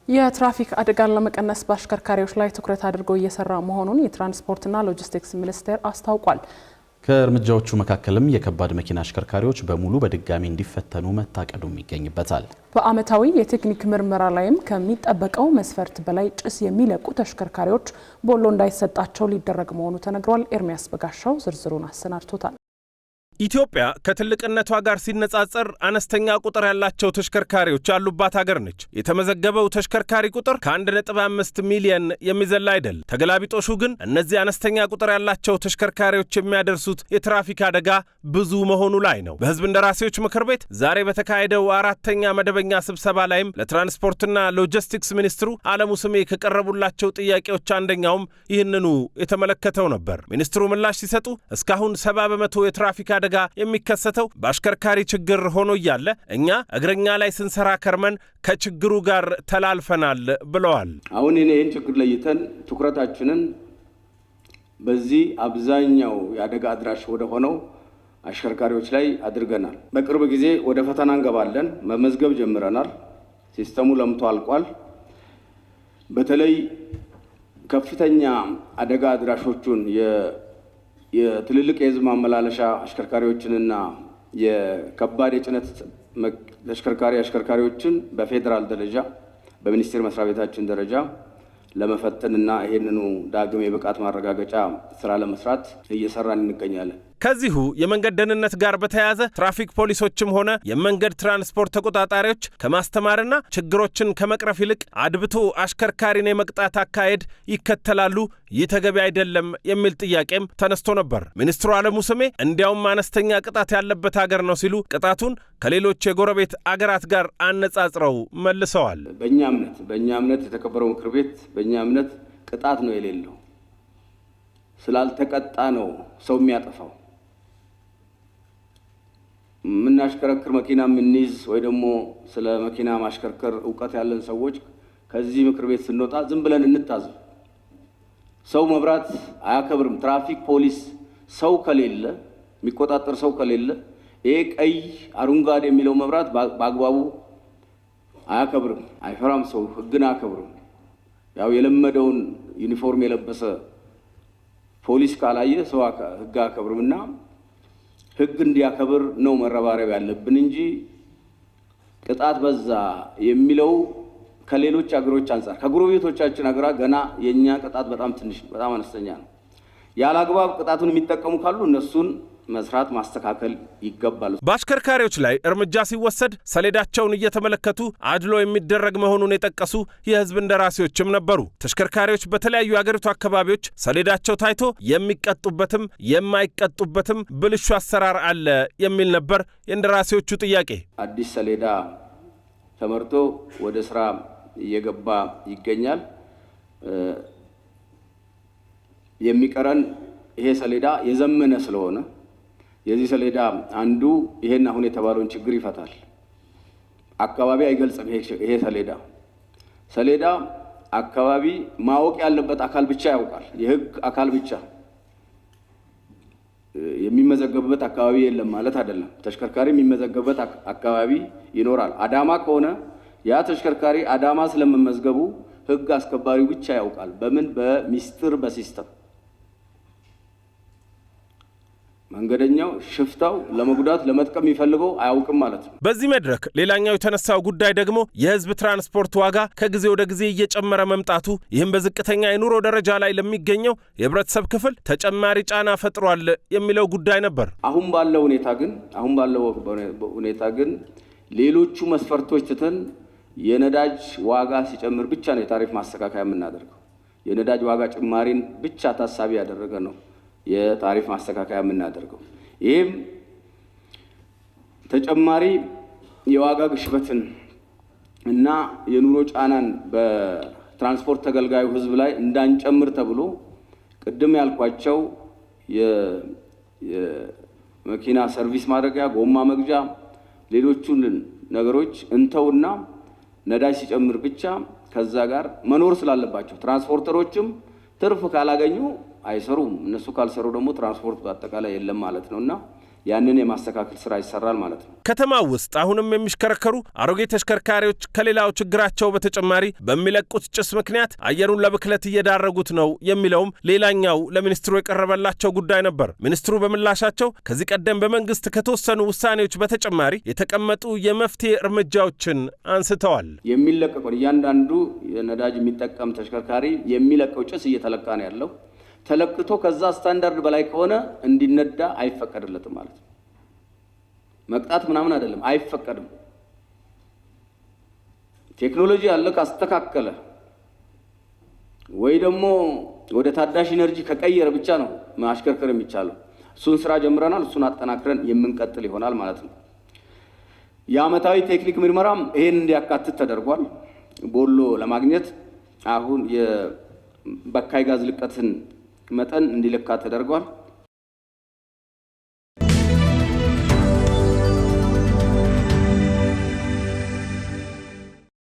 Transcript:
የትራፊክ አደጋን ለመቀነስ በአሽከርካሪዎች ላይ ትኩረት አድርጎ እየሰራ መሆኑን የትራንስፖርትና ሎጂስቲክስ ሚኒስቴር አስታውቋል። ከእርምጃዎቹ መካከልም የከባድ መኪና አሽከርካሪዎች በሙሉ በድጋሚ እንዲፈተኑ መታቀዱም ይገኝበታል። በአመታዊ የቴክኒክ ምርመራ ላይም ከሚጠበቀው መስፈርት በላይ ጭስ የሚለቁ ተሽከርካሪዎች ቦሎ እንዳይሰጣቸው ሊደረግ መሆኑ ተነግሯል። ኤርሚያስ በጋሻው ዝርዝሩን አሰናድቶታል። ኢትዮጵያ ከትልቅነቷ ጋር ሲነጻጸር አነስተኛ ቁጥር ያላቸው ተሽከርካሪዎች ያሉባት ሀገር ነች። የተመዘገበው ተሽከርካሪ ቁጥር ከ1.5 ሚሊዮን የሚዘላ አይደል። ተገላቢጦሹ ግን እነዚህ አነስተኛ ቁጥር ያላቸው ተሽከርካሪዎች የሚያደርሱት የትራፊክ አደጋ ብዙ መሆኑ ላይ ነው። በሕዝብ እንደራሴዎች ምክር ቤት ዛሬ በተካሄደው 4ኛ መደበኛ ስብሰባ ላይም ለትራንስፖርትና ሎጂስቲክስ ሚኒስትሩ አለሙ ስሜ ከቀረቡላቸው ጥያቄዎች አንደኛውም ይህንኑ የተመለከተው ነበር። ሚኒስትሩ ምላሽ ሲሰጡ እስካሁን 70 በመቶ የትራፊክ አደጋ የሚከሰተው በአሽከርካሪ ችግር ሆኖ እያለ እኛ እግረኛ ላይ ስንሰራ ከርመን ከችግሩ ጋር ተላልፈናል ብለዋል። አሁን ይህን ችግር ለይተን ትኩረታችንን በዚህ አብዛኛው የአደጋ አድራሽ ወደ ሆነው አሽከርካሪዎች ላይ አድርገናል። በቅርብ ጊዜ ወደ ፈተና እንገባለን። መመዝገብ ጀምረናል። ሲስተሙ ለምቶ አልቋል። በተለይ ከፍተኛ አደጋ አድራሾቹን የትልልቅ የህዝብ ማመላለሻ አሽከርካሪዎችንና የከባድ የጭነት ተሽከርካሪ አሽከርካሪዎችን በፌዴራል ደረጃ በሚኒስቴር መስሪያ ቤታችን ደረጃ ለመፈተንና ይሄንኑ ዳግም የብቃት ማረጋገጫ ስራ ለመስራት እየሰራን እንገኛለን። ከዚሁ የመንገድ ደህንነት ጋር በተያያዘ ትራፊክ ፖሊሶችም ሆነ የመንገድ ትራንስፖርት ተቆጣጣሪዎች ከማስተማርና ችግሮችን ከመቅረፍ ይልቅ አድብቶ አሽከርካሪን የመቅጣት አካሄድ ይከተላሉ። ይህ ተገቢ አይደለም የሚል ጥያቄም ተነስቶ ነበር። ሚኒስትሩ አለሙ ስሜ እንዲያውም አነስተኛ ቅጣት ያለበት ሀገር ነው ሲሉ ቅጣቱን ከሌሎች የጎረቤት አገራት ጋር አነጻጽረው መልሰዋል። በእኛ እምነት የተከበረው ምክር ቤት በእኛ እምነት ቅጣት ነው የሌለው። ስላልተቀጣ ነው ሰው የሚያጠፋው። ምናሽከረክር መኪና ምንይዝ ወይ ደግሞ ስለ መኪና ማሽከርከር ዕውቀት ያለን ሰዎች ከዚህ ምክር ቤት ስንወጣ ዝም ብለን እንታዘብ። ሰው መብራት አያከብርም። ትራፊክ ፖሊስ ሰው ከሌለ የሚቆጣጠር ሰው ከሌለ ይሄ ቀይ አረንጓዴ የሚለው መብራት በአግባቡ አያከብርም፣ አይፈራም። ሰው ህግን አያከብርም። ያው የለመደውን ዩኒፎርም የለበሰ ፖሊስ ካላየ ሰው ህግ አያከብርምና ህግ እንዲያከብር ነው መረባረብ ያለብን እንጂ ቅጣት በዛ የሚለው ከሌሎች አገሮች አንፃር ከጎረቤቶቻችን አገራ ገና የኛ ቅጣት በጣም ትንሽ ነው፣ በጣም አነስተኛ ነው። ያላግባብ ቅጣቱን የሚጠቀሙ ካሉ እነሱን መስራት ማስተካከል ይገባል። በአሽከርካሪዎች ላይ እርምጃ ሲወሰድ ሰሌዳቸውን እየተመለከቱ አድሎ የሚደረግ መሆኑን የጠቀሱ የህዝብ እንደራሴዎችም ነበሩ። ተሽከርካሪዎች በተለያዩ የአገሪቱ አካባቢዎች ሰሌዳቸው ታይቶ የሚቀጡበትም የማይቀጡበትም ብልሹ አሰራር አለ የሚል ነበር የእንደራሴዎቹ ጥያቄ። አዲስ ሰሌዳ ተመርቶ ወደ ስራ እየገባ ይገኛል። የሚቀረን ይሄ ሰሌዳ የዘመነ ስለሆነ የዚህ ሰሌዳ አንዱ ይሄን አሁን የተባለውን ችግር ይፈታል። አካባቢ አይገልጽም። ይሄ ሰሌዳ አካባቢ ማወቅ ያለበት አካል ብቻ ያውቃል። የህግ አካል ብቻ የሚመዘገብበት አካባቢ የለም ማለት አይደለም። ተሽከርካሪ የሚመዘገብበት አካባቢ ይኖራል። አዳማ ከሆነ ያ ተሽከርካሪ አዳማ ስለመመዝገቡ ህግ አስከባሪው ብቻ ያውቃል። በምን በሚስጥር በሲስተም መንገደኛው ሽፍታው ለመጉዳት ለመጥቀም የሚፈልገው አያውቅም ማለት ነው። በዚህ መድረክ ሌላኛው የተነሳው ጉዳይ ደግሞ የህዝብ ትራንስፖርት ዋጋ ከጊዜ ወደ ጊዜ እየጨመረ መምጣቱ፣ ይህም በዝቅተኛ የኑሮ ደረጃ ላይ ለሚገኘው የህብረተሰብ ክፍል ተጨማሪ ጫና ፈጥሯል የሚለው ጉዳይ ነበር። አሁን ባለው ሁኔታ ግን ሌሎቹ መስፈርቶች ትተን የነዳጅ ዋጋ ሲጨምር ብቻ ነው የታሪፍ ማስተካከያ የምናደርገው። የነዳጅ ዋጋ ጭማሪን ብቻ ታሳቢ ያደረገ ነው የታሪፍ ማስተካከያ የምናደርገው። ይህም ተጨማሪ የዋጋ ግሽበትን እና የኑሮ ጫናን በትራንስፖርት ተገልጋዩ ህዝብ ላይ እንዳንጨምር ተብሎ ቅድም ያልኳቸው የመኪና ሰርቪስ ማድረጊያ፣ ጎማ መግዣ፣ ሌሎቹን ነገሮች እንተውና ነዳጅ ሲጨምር ብቻ ከዛ ጋር መኖር ስላለባቸው ትራንስፖርተሮችም ትርፍ ካላገኙ አይሰሩም። እነሱ ካልሰሩ ደግሞ ትራንስፖርት በአጠቃላይ የለም ማለት ነውና ያንን የማስተካከል ስራ ይሰራል ማለት ነው። ከተማው ውስጥ አሁንም የሚሽከረከሩ አሮጌ ተሽከርካሪዎች ከሌላው ችግራቸው በተጨማሪ በሚለቁት ጭስ ምክንያት አየሩን ለብክለት እየዳረጉት ነው የሚለውም ሌላኛው ለሚኒስትሩ የቀረበላቸው ጉዳይ ነበር። ሚኒስትሩ በምላሻቸው ከዚህ ቀደም በመንግስት ከተወሰኑ ውሳኔዎች በተጨማሪ የተቀመጡ የመፍትሄ እርምጃዎችን አንስተዋል። የሚለቀቀው እያንዳንዱ የነዳጅ የሚጠቀም ተሽከርካሪ የሚለቀው ጭስ እየተለካ ነው ያለው። ተለክቶ ከዛ ስታንዳርድ በላይ ከሆነ እንዲነዳ አይፈቀድለትም ማለት ነው። መቅጣት ምናምን አይደለም፣ አይፈቀድም። ቴክኖሎጂ ያለ ካስተካከለ ወይ ደግሞ ወደ ታዳሽ ኢነርጂ ከቀየረ ብቻ ነው ማሽከርከር የሚቻለው። እሱን ስራ ጀምረናል። እሱን አጠናክረን የምንቀጥል ይሆናል ማለት ነው። የዓመታዊ ቴክኒክ ምርመራም ይሄን እንዲያካትት ተደርጓል። ቦሎ ለማግኘት አሁን የበካይ ጋዝ ልቀትን መጠን እንዲለካ ተደርጓል።